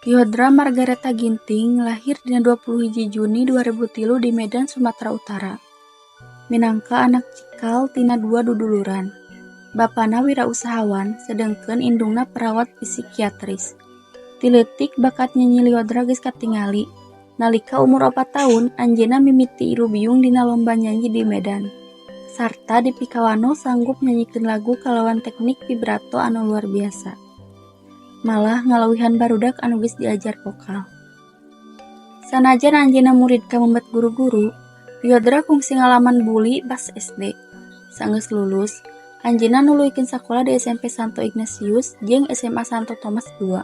Lyodra Margareta Ginting lahir dina 21 Juni 2003 di Medan, Sumatera Utara. Minangka anak cikal tina dua duduluran. Bapana wirausahawan, sedengkeun indungna perawat psikiatris. Ti leutik bakat nyanyi Lyodra geus katingali. Nalika umur 4 tahun, anjeunna mimiti ilu biung dina lomba nyanyi di Medan. Sarta di Pikawano sanggup nyanyikeun lagu kalawan teknik vibrato anu luar biasa. Malah ngalawihan barudak anu geus diajar vokal. Sanajan anjeunna murid ka membat guru-guru, Lyodra kungsi ngalaman bully pas SD. Saenggeus lulus, anjeunna nuluykeun sakola di SMP Santo Ignatius jeung SMA Santo Thomas II.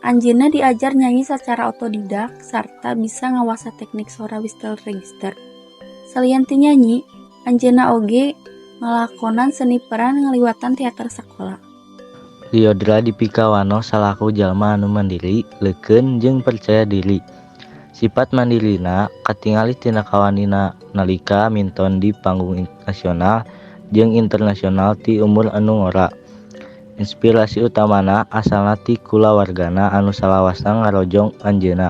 Anjeunna diajar nyanyi secara otodidak sarta bisa ngawasa teknik sora whistle register. Salian ti nyanyi, anjeunna oge ngalakonan seni peran ngaliwatan teater sakola. Lyodra di Pikawano salaku jalma anu mandiri, leukeun jeung percaya diri. Sifat mandirina katingali tina kawanina nalika minton di panggung nasional jeung internasional ti umur anu ngora. Inspirasi utamana asalna ti kulawargana anu salawasna ngarojong anjeunna.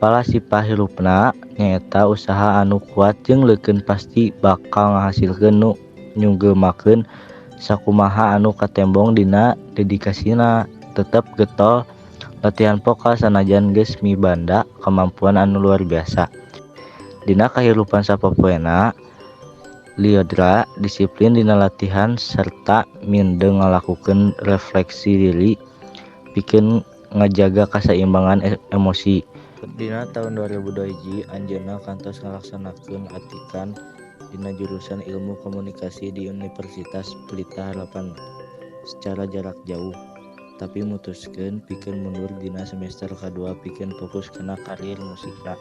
Palasipah hirupna nyaeta usaha anu kuat jeung leukeun pasti bakal ngahasilkeun nu nyuggemakeun sakumaha anu katembong dina dedikasina. Tetep getol latihan vokal sanajan geus mibanda kamampuan anu luar biasa. Dina kahirupan sapopoena, Lyodra disiplin dina latihan serta mindeng ngalakukeun refleksi diri pikeun ngajaga kaseimbangan emosi. Dina tahun 2021 anjeunna kantos ngalaksanakeun atikan dina jurusan Ilmu Komunikasi di Universitas Pelita Harapan secara jarak jauh, tapi mutuskeun pikeun mundur dina semester kadua pikeun fokus kana karir musikna.